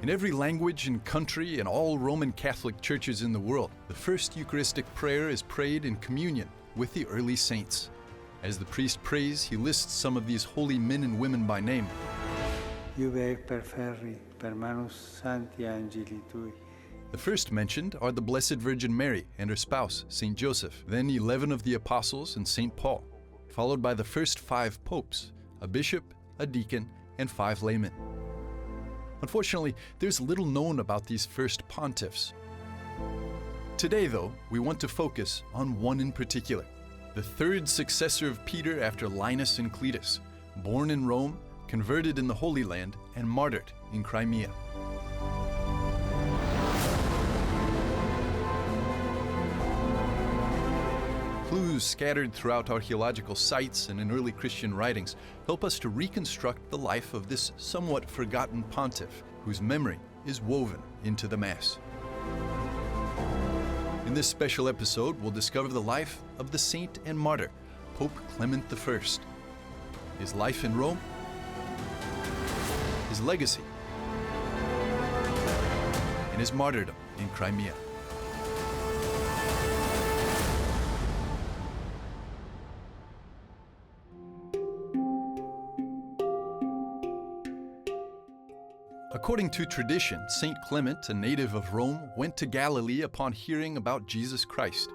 In every language and country and all Roman Catholic churches in the world, the first Eucharistic prayer is prayed in communion with the early saints. As the priest prays, he lists some of these holy men and women by name. Iube perferri per manus sancti angeli tui. The first mentioned are the Blessed Virgin Mary and her spouse, Saint Joseph, then 11 of the apostles and Saint Paul, followed by the first 5 popes, a bishop, a deacon, and 5 laymen. Unfortunately, there's little known about these first pontiffs. Today, though, we want to focus on one in particular, the third successor of Peter after Linus and Cletus, born in Rome, converted in the Holy Land, and martyred in Crimea. Clues scattered throughout archaeological sites and in early Christian writings help us to reconstruct the life of this somewhat forgotten pontiff, whose memory is woven into the Mass. In this special episode, we'll discover the life of the Saint and Martyr, Pope Clement I, his life in Rome, his legacy, and his martyrdom in Crimea. According to tradition, Saint Clement, a native of Rome, went to Galilee upon hearing about Jesus Christ.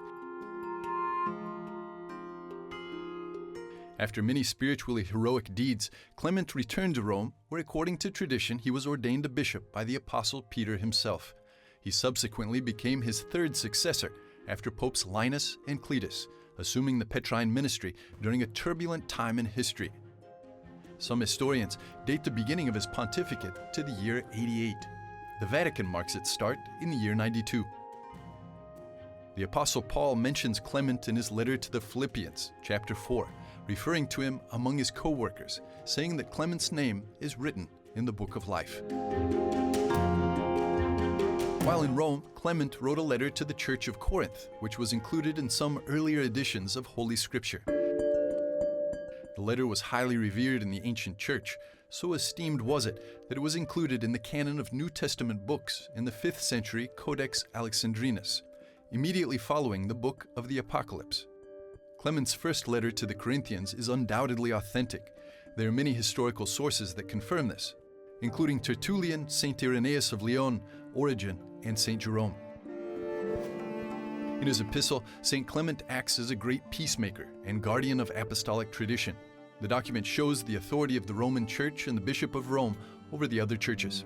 After many spiritually heroic deeds, Clement returned to Rome, where according to tradition he was ordained a bishop by the Apostle Peter himself. He subsequently became his third successor after Popes Linus and Cletus, assuming the Petrine ministry during a turbulent time in history. Some historians date the beginning of his pontificate to the year 88. The Vatican marks its start in the year 92. The Apostle Paul mentions Clement in his letter to the Philippians, chapter 4, referring to him among his co-workers, saying that Clement's name is written in the book of life. While in Rome, Clement wrote a letter to the Church of Corinth, which was included in some earlier editions of Holy Scripture. The letter was highly revered in the ancient church, so esteemed was it that it was included in the canon of New Testament books in the 5th century Codex Alexandrinus, immediately following the book of the Apocalypse. Clement's first letter to the Corinthians is undoubtedly authentic. There are many historical sources that confirm this, including Tertullian, Saint Irenaeus of Lyon, Origen, and Saint Jerome. In his epistle, St. Clement acts as a great peacemaker and guardian of apostolic tradition. The document shows the authority of the Roman Church and the Bishop of Rome over the other churches.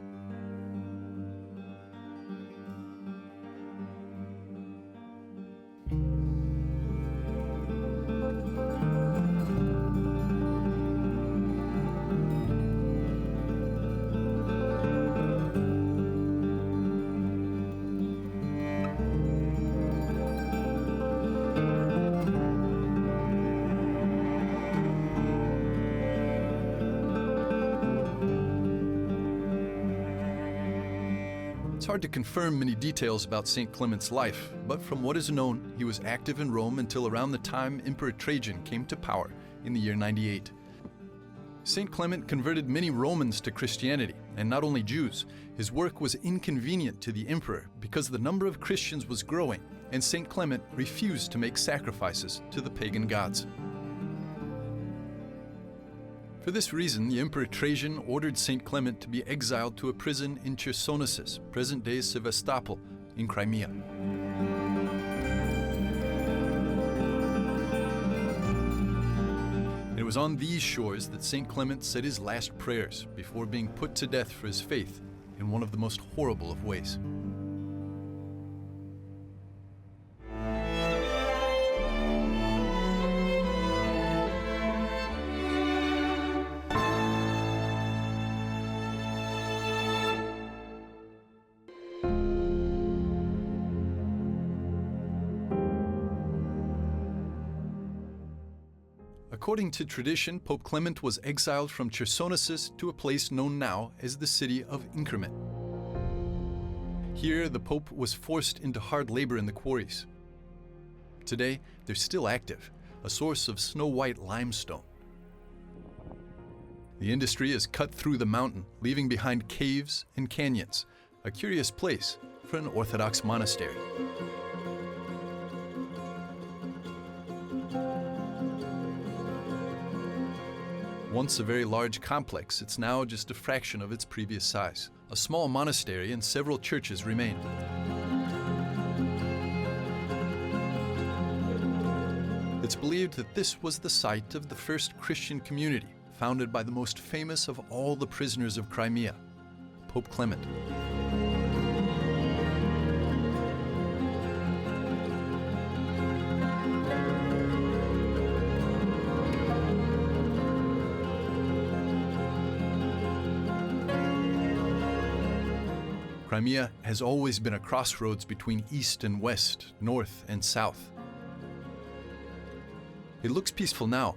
It's hard to confirm many details about St. Clement's life, but from what is known, he was active in Rome until around the time Emperor Trajan came to power in the year 98. St. Clement converted many Romans to Christianity, and not only Jews. His work was inconvenient to the emperor because the number of Christians was growing, and St. Clement refused to make sacrifices to the pagan gods. For this reason, the Emperor Trajan ordered St. Clement to be exiled to a prison in Chersonesus, present-day Sevastopol, in Crimea. It was on these shores that St. Clement said his last prayers before being put to death for his faith in one of the most horrible of ways. According to tradition, Pope Clement was exiled from Chersonesus to a place known now as the city of Increment. Here, the Pope was forced into hard labor in the quarries. Today, they're still active, a source of snow-white limestone. The industry is cut through the mountain, leaving behind caves and canyons, a curious place for an Orthodox monastery. Once a very large complex, it's now just a fraction of its previous size. A small monastery and several churches remain. It's believed that this was the site of the first Christian community, founded by the most famous of all the prisoners of Crimea, Pope Clement. Crimea has always been a crossroads between east and west, north and south. It looks peaceful now,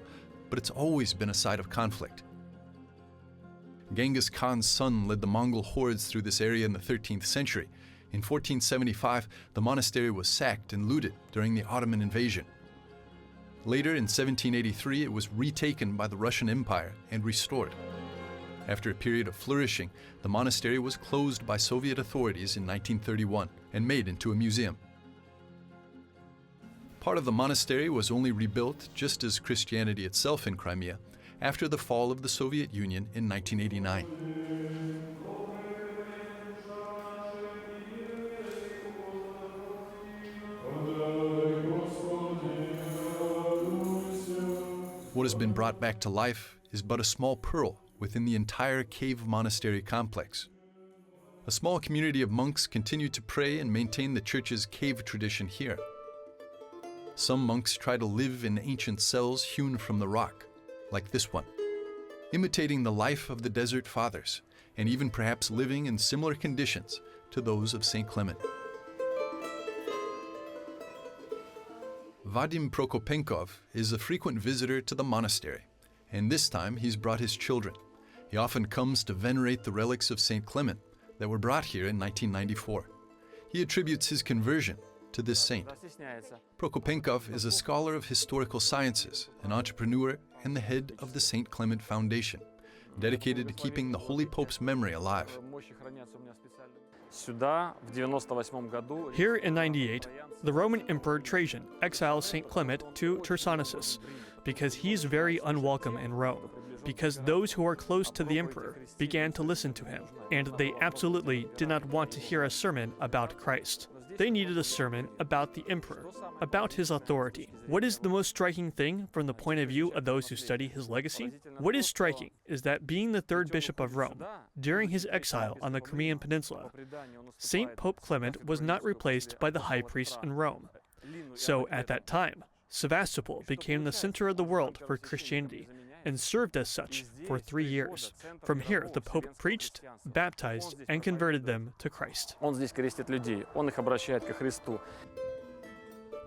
but it's always been a site of conflict. Genghis Khan's son led the Mongol hordes through this area in the 13th century. In 1475, the monastery was sacked and looted during the Ottoman invasion. Later, in 1783, it was retaken by the Russian Empire and restored. After a period of flourishing, the monastery was closed by Soviet authorities in 1931 and made into a museum. Part of the monastery was only rebuilt, just as Christianity itself in Crimea, after the fall of the Soviet Union in 1989. What has been brought back to life is but a small pearl within the entire cave monastery complex. A small community of monks continue to pray and maintain the church's cave tradition here. Some monks try to live in ancient cells hewn from the rock, like this one, imitating the life of the Desert Fathers, and even perhaps living in similar conditions to those of St. Clement. Vadim Prokopenkov is a frequent visitor to the monastery, and this time he's brought his children. He often comes to venerate the relics of St. Clement that were brought here in 1994. He attributes his conversion to this saint. Prokopenkov is a scholar of historical sciences, an entrepreneur, and the head of the St. Clement Foundation, dedicated to keeping the Holy Pope's memory alive. Here in 98, the Roman Emperor Trajan exiled St. Clement to Chersonesus because he's very unwelcome in Rome, because those who are close to the emperor began to listen to him, and they absolutely did not want to hear a sermon about Christ. They needed a sermon about the emperor, about his authority. What is the most striking thing from the point of view of those who study his legacy? What is striking is that being the third bishop of Rome, during his exile on the Crimean Peninsula, Saint Pope Clement was not replaced by the high priest in Rome. So at that time, Sevastopol became the center of the world for Christianity, and served as such for 3 years. From here, the Pope preached, baptized, and converted them to Christ.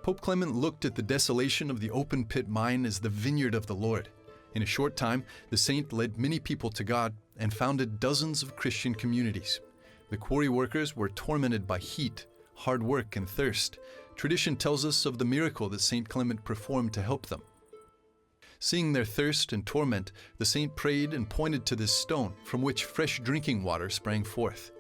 Pope Clement looked at the desolation of the open pit mine as the vineyard of the Lord. In a short time, the saint led many people to God and founded dozens of Christian communities. The quarry workers were tormented by heat, hard work, and thirst. Tradition tells us of the miracle that St. Clement performed to help them. Seeing their thirst and torment, the saint prayed and pointed to this stone from which fresh drinking water sprang forth.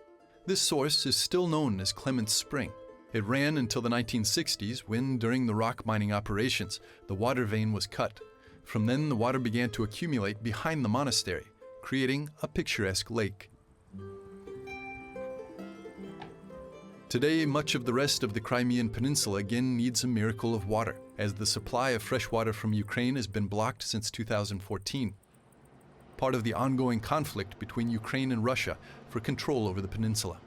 This source is still known as Clement's Spring. It ran until the 1960s when, during the rock mining operations, the water vein was cut. From then, the water began to accumulate behind the monastery, creating a picturesque lake. Today, much of the rest of the Crimean Peninsula again needs a miracle of water, as the supply of fresh water from Ukraine has been blocked since 2014, part of the ongoing conflict between Ukraine and Russia for control over the peninsula.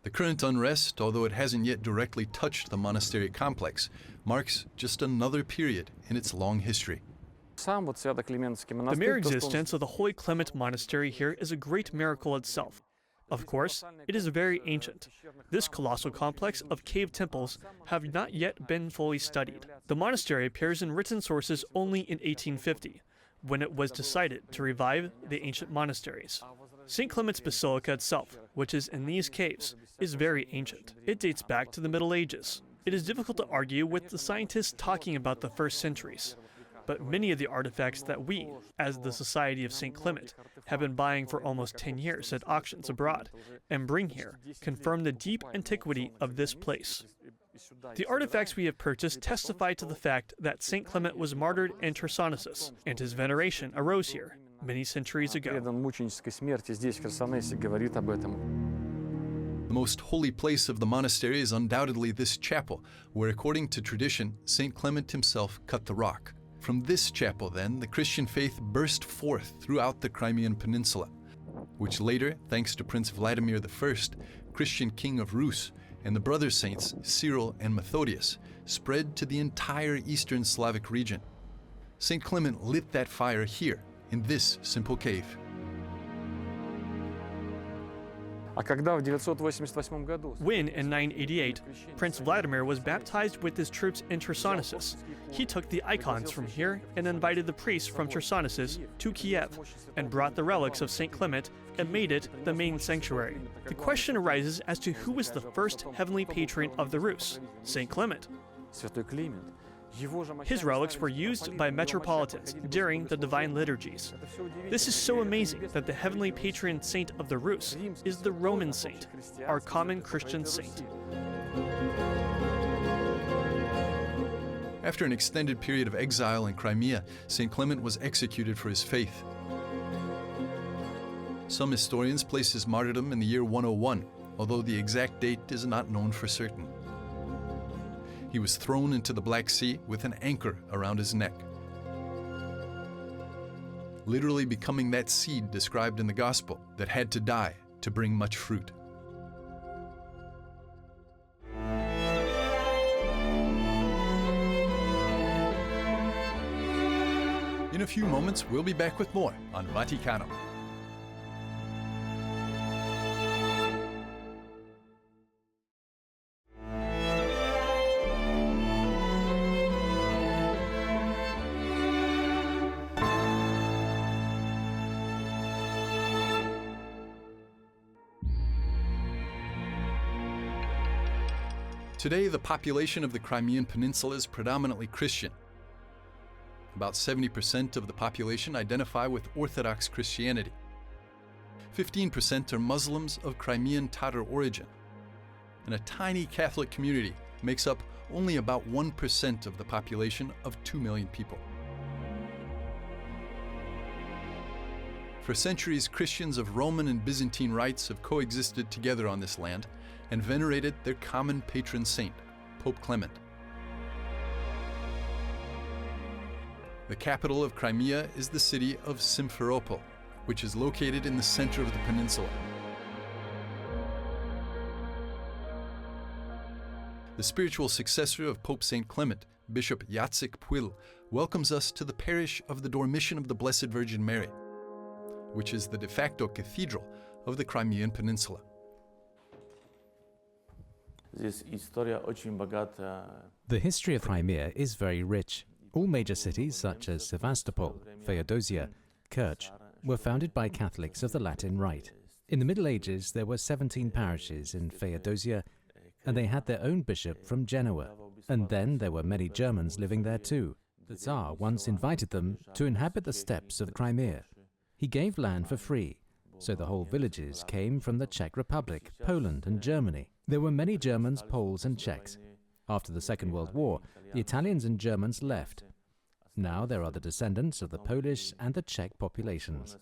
The current unrest, although it hasn't yet directly touched the monastery complex, marks just another period in its long history. The mere existence of the Holy Clement Monastery here is a great miracle itself. Of course, it is very ancient. This colossal complex of cave temples have not yet been fully studied. The monastery appears in written sources only in 1850, when it was decided to revive the ancient monasteries. St. Clement's Basilica itself, which is in these caves, is very ancient. It dates back to the Middle Ages. It is difficult to argue with the scientists talking about the first centuries. but many of the artifacts that we, as the Society of St. Clement, have been buying for almost 10 years at auctions abroad and bring here confirm the deep antiquity of this place. The artifacts we have purchased testify to the fact that St. Clement was martyred in Chersonesus, and his veneration arose here many centuries ago. The most holy place of the monastery is undoubtedly this chapel, where according to tradition, St. Clement himself cut the rock. From this chapel, then, the Christian faith burst forth throughout the Crimean Peninsula, which later, thanks to Prince Vladimir I, Christian king of Rus, and the brother saints Cyril and Methodius, spread to the entire Eastern Slavic region. St. Clement lit that fire here, in this simple cave. When, in 988, Prince Vladimir was baptized with his troops in Chersonesus, he took the icons from here and invited the priests from Chersonesus to Kiev and brought the relics of St. Clement and made it the main sanctuary. The question arises as to who was the first heavenly patron of the Rus, St. Clement. His relics were used by metropolitans during the divine liturgies. This is so amazing that the heavenly patron saint of the Rus is the Roman saint, our common Christian saint. After an extended period of exile in Crimea, St. Clement was executed for his faith. Some historians place his martyrdom in the year 101, although the exact date is not known for certain. He was thrown into the Black Sea with an anchor around his neck, literally becoming that seed described in the Gospel that had to die to bring much fruit. In a few moments, we'll be back with more on Vaticano. Today, the population of the Crimean Peninsula is predominantly Christian. About 70% of the population identify with Orthodox Christianity. 15% are Muslims of Crimean Tatar origin. And a tiny Catholic community makes up only about 1% of the population of 2 million people. For centuries, Christians of Roman and Byzantine rites have coexisted together on this land and venerated their common patron saint, Pope Clement. The capital of Crimea is the city of Simferopol, which is located in the center of the peninsula. The spiritual successor of Pope St. Clement, Bishop Ytsync-en, welcomes us to the parish of the Dormition of the Blessed Virgin Mary, which is the de facto cathedral of the Crimean Peninsula. The history of Crimea is very rich. All major cities such as Sevastopol, Feodosia, Kerch were founded by Catholics of the Latin Rite. In the Middle Ages there were 17 parishes in Feodosia and they had their own bishop from Genoa. And then there were many Germans living there too. The Tsar once invited them to inhabit the steppes of Crimea. He gave land for free, so the whole villages came from the Czech Republic, Poland and Germany. There were many Germans, Poles and Czechs. After the Second World War, the Italians and Germans left. Now there are the descendants of the Polish and the Czech populations.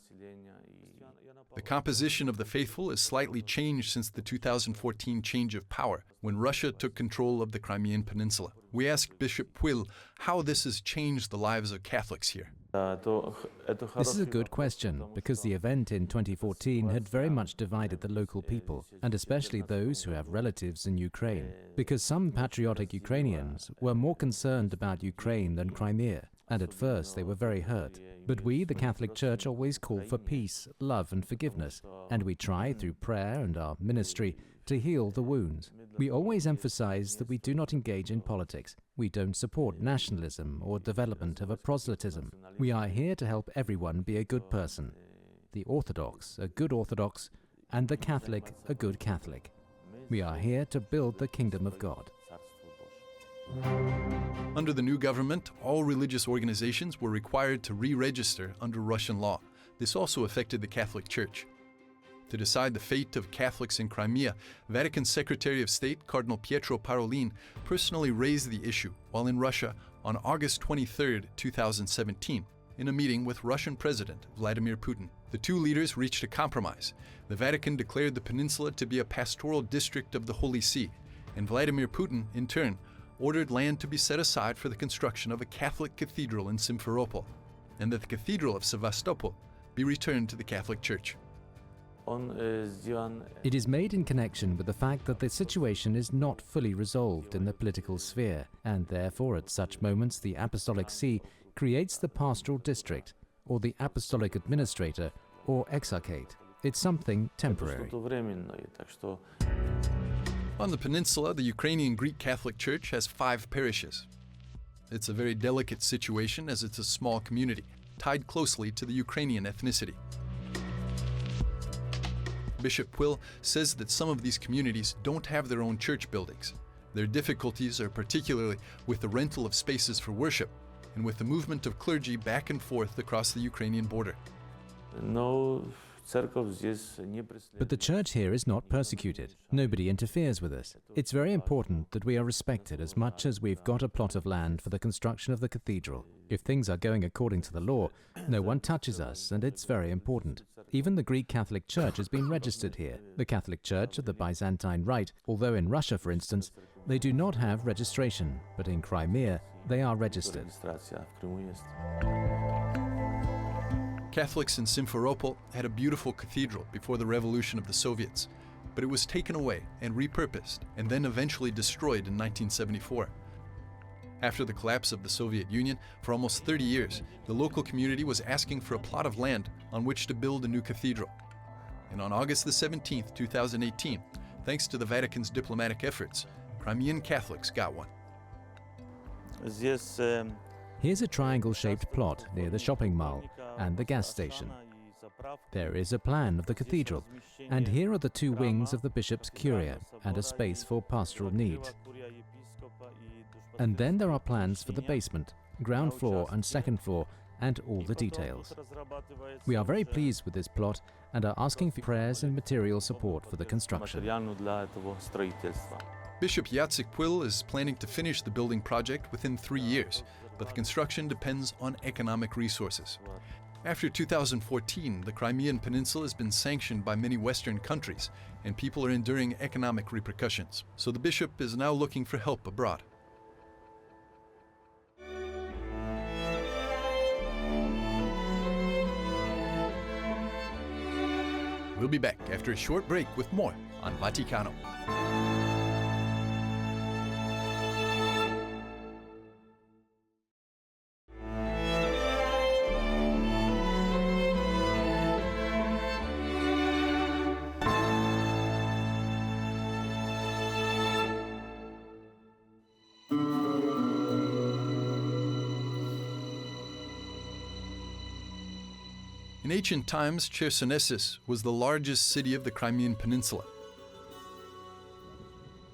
The composition of the faithful is slightly changed since the 2014 change of power, when Russia took control of the Crimean Peninsula. We asked Bishop Pwyll how this has changed the lives of Catholics here. This is a good question, because the event in 2014 had very much divided the local people, and especially those who have relatives in Ukraine, because some patriotic Ukrainians were more concerned about Ukraine than Crimea, and at first they were very hurt. But we, the Catholic Church, always call for peace, love and forgiveness, and we try, through prayer and our ministry, to heal the wounds. We always emphasize that we do not engage in politics. We don't support nationalism or development of a proselytism. We are here to help everyone be a good person. The Orthodox, a good Orthodox, and the Catholic, a good Catholic. We are here to build the kingdom of God. Under the new government, all religious organizations were required to re-register under Russian law. This also affected the Catholic Church. To decide the fate of Catholics in Crimea, Vatican Secretary of State Cardinal Pietro Parolin personally raised the issue while in Russia on August 23, 2017, in a meeting with Russian President Vladimir Putin. The two leaders reached a compromise. The Vatican declared the peninsula to be a pastoral district of the Holy See, and Vladimir Putin, in turn, ordered land to be set aside for the construction of a Catholic cathedral in Simferopol, and that the Cathedral of Sevastopol be returned to the Catholic Church. It is made in connection with the fact that the situation is not fully resolved in the political sphere, and therefore at such moments the Apostolic See creates the pastoral district, or the Apostolic Administrator, or exarchate. It's something temporary. On the peninsula, the Ukrainian Greek Catholic Church has 5 parishes. It's a very delicate situation as it's a small community, tied closely to the Ukrainian ethnicity. Bishop Quill says that some of these communities don't have their own church buildings. Their difficulties are particularly with the rental of spaces for worship and with the movement of clergy back and forth across the Ukrainian border. But the church here is not persecuted. Nobody interferes with us. It's very important that we are respected as much as we've got a plot of land for the construction of the cathedral. If things are going according to the law, no one touches us, and it's very important. Even the Greek Catholic Church has been registered here. The Catholic Church of the Byzantine Rite, although in Russia, for instance, they do not have registration, but in Crimea, they are registered. Catholics in Simferopol had a beautiful cathedral before the revolution of the Soviets, but it was taken away and repurposed and then eventually destroyed in 1974. After the collapse of the Soviet Union, for almost 30 years, the local community was asking for a plot of land on which to build a new cathedral. And on August the 17th, 2018, thanks to the Vatican's diplomatic efforts, Crimean Catholics got one. Here's a triangle-shaped plot near the shopping mall and the gas station. There is a plan of the cathedral, and here are the 2 wings of the bishop's curia and a space for pastoral needs. And then there are plans for the basement, ground floor and second floor, and all the details. We are very pleased with this plot and are asking for prayers and material support for the construction. Bishop Jacek Quill is planning to finish the building project within 3 years, but the construction depends on economic resources. After 2014, the Crimean Peninsula has been sanctioned by many Western countries, and people are enduring economic repercussions. So the bishop is now looking for help abroad. We'll be back after a short break with more on Vaticano. In ancient times, Chersonesus was the largest city of the Crimean Peninsula.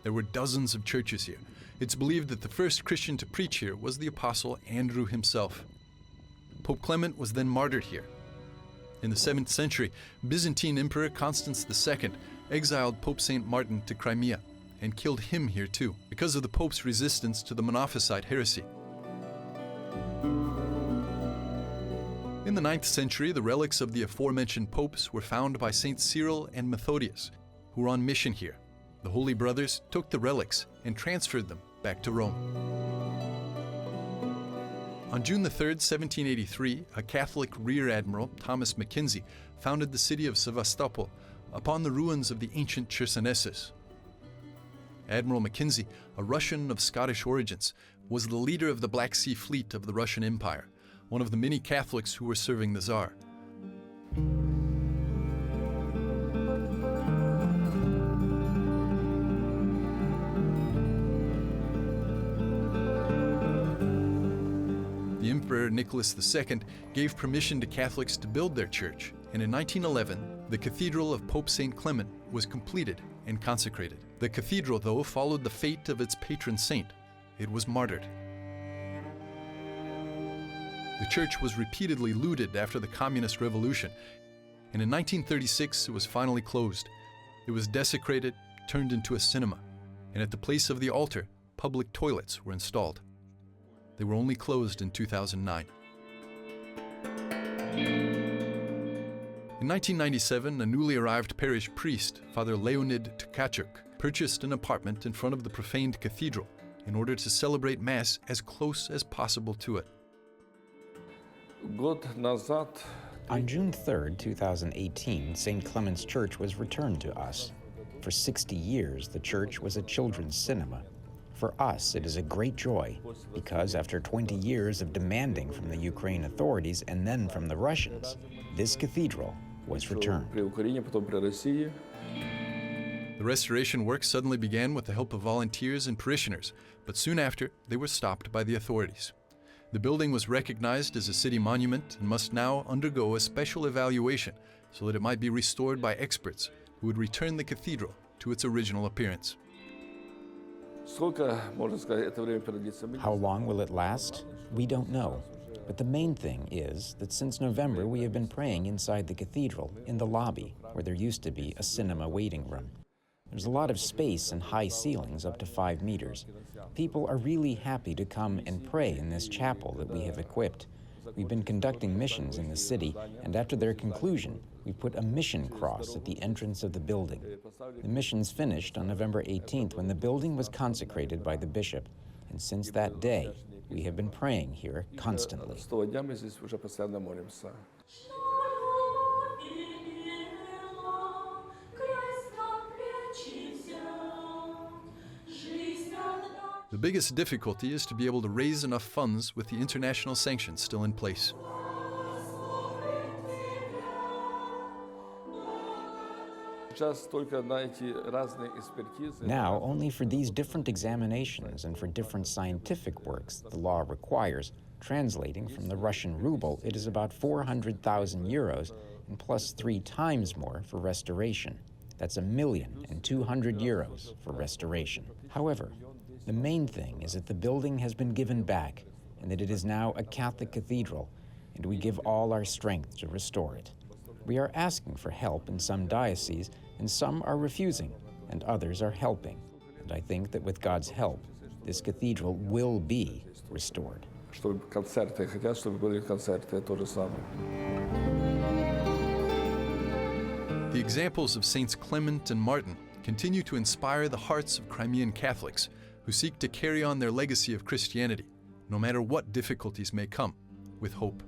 There were dozens of churches here. It's believed that the first Christian to preach here was the apostle Andrew himself. Pope Clement was then martyred here. In the 7th century, Byzantine Emperor Constans II exiled Pope Saint Martin to Crimea and killed him here too, because of the Pope's resistance to the Monophysite heresy. In the 9th century, the relics of the aforementioned popes were found by Saints Cyril and Methodius, who were on mission here. The Holy Brothers took the relics and transferred them back to Rome. On June 3, 1783, a Catholic Rear Admiral, Thomas Mackenzie, founded the city of Sevastopol upon the ruins of the ancient Chersonesus. Admiral Mackenzie, a Russian of Scottish origins, was the leader of the Black Sea Fleet of the Russian Empire, one of the many Catholics who were serving the Tsar. The Emperor Nicholas II gave permission to Catholics to build their church, and in 1911, the Cathedral of Pope St. Clement was completed and consecrated. The cathedral, though, followed the fate of its patron saint. It was martyred. The church was repeatedly looted after the Communist Revolution, and in 1936 it was finally closed. It was desecrated, turned into a cinema, and at the place of the altar, public toilets were installed. They were only closed in 2009. In 1997, a newly arrived parish priest, Father Leonid Tkachuk, purchased an apartment in front of the profaned cathedral in order to celebrate Mass as close as possible to it. On June 3, 2018, St. Clement's Church was returned to us. For 60 years, the church was a children's cinema. For us, it is a great joy, because after 20 years of demanding from the Ukraine authorities and then from the Russians, this cathedral was returned. The restoration work suddenly began with the help of volunteers and parishioners, but soon after, they were stopped by the authorities. The building was recognized as a city monument and must now undergo a special evaluation so that it might be restored by experts who would return the cathedral to its original appearance. How long will it last? We don't know. But the main thing is that since November we have been praying inside the cathedral, in the lobby, where there used to be a cinema waiting room. There's a lot of space and high ceilings up to 5 meters. People are really happy to come and pray in this chapel that we have equipped. We've been conducting missions in the city, and after their conclusion, we put a mission cross at the entrance of the building. The missions finished on November 18th when the building was consecrated by the bishop, and since that day, we have been praying here constantly. The biggest difficulty is to be able to raise enough funds with the international sanctions still in place. Now, only for these different examinations and for different scientific works the law requires, translating from the Russian ruble, it is about 400,000 euros and plus 3 times more for restoration. That's 1,200,000 euros for restoration. However, the main thing is that the building has been given back and that it is now a Catholic cathedral, and we give all our strength to restore it. We are asking for help in some dioceses, and some are refusing, and others are helping. And I think that with God's help, this cathedral will be restored. The examples of Saints Clement and Martin continue to inspire the hearts of Crimean Catholics who seek to carry on their legacy of Christianity, no matter what difficulties may come, with hope.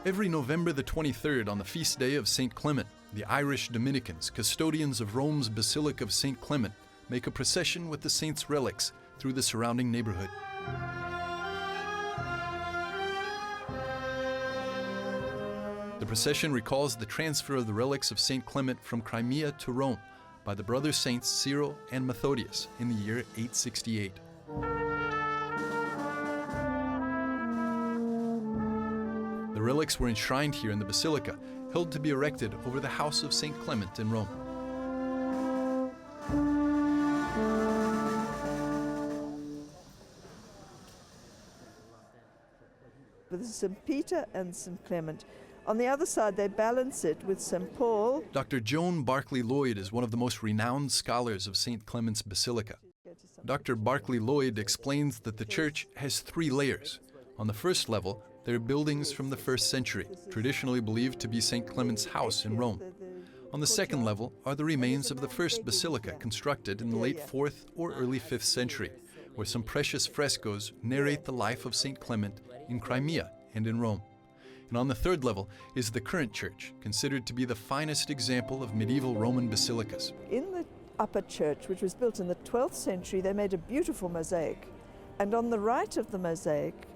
Every November the 23rd, on the feast day of St. Clement, the Irish Dominicans, custodians of Rome's Basilica of St. Clement, make a procession with the saint's relics through the surrounding neighborhood. The procession recalls the transfer of the relics of St. Clement from Crimea to Rome by the brother saints Cyril and Methodius in the year 868. The relics were enshrined here in the Basilica, held to be erected over the house of St. Clement in Rome. With St. Peter and St. Clement. On the other side, they balance it with St. Paul. Dr. Joan Barclay Lloyd is one of the most renowned scholars of St. Clement's Basilica. Dr. Barclay Lloyd explains that the church has 3 layers. On the first level, there are buildings from the 1st century, traditionally believed to be St. Clement's house in Rome. On the second level are the remains of the first basilica constructed in the late 4th or early 5th century, where some precious frescoes narrate the life of St. Clement in Crimea and in Rome. And on the third level is the current church, considered to be the finest example of medieval Roman basilicas. In the upper church, which was built in the 12th century, they made a beautiful mosaic. And on the right of the mosaic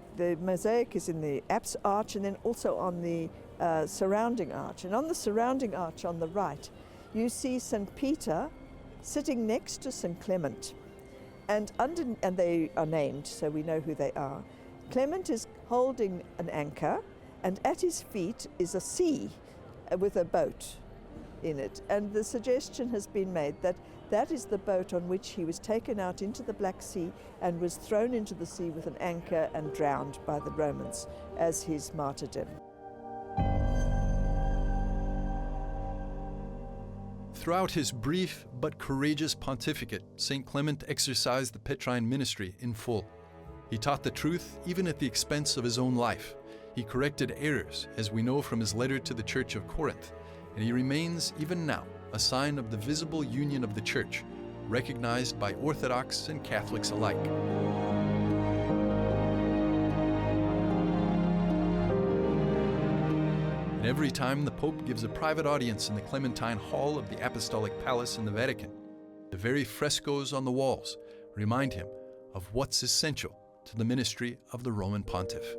is in the apse arch and then also on the surrounding arch. And on the surrounding arch on the right, you see St. Peter sitting next to St. Clement. And they are named, so we know who they are. Clement is holding an anchor, and at his feet is a sea with a boat in it. And the suggestion has been made that that is the boat on which he was taken out into the Black Sea and was thrown into the sea with an anchor and drowned by the Romans as his martyrdom. Throughout his brief but courageous pontificate, St. Clement exercised the Petrine ministry in full. He taught the truth even at the expense of his own life. He corrected errors, as we know from his letter to the Church of Corinth, and he remains, even now, a sign of the visible union of the Church, recognized by Orthodox and Catholics alike. And every time the Pope gives a private audience in the Clementine Hall of the Apostolic Palace in the Vatican, the very frescoes on the walls remind him of what's essential to the ministry of the Roman Pontiff.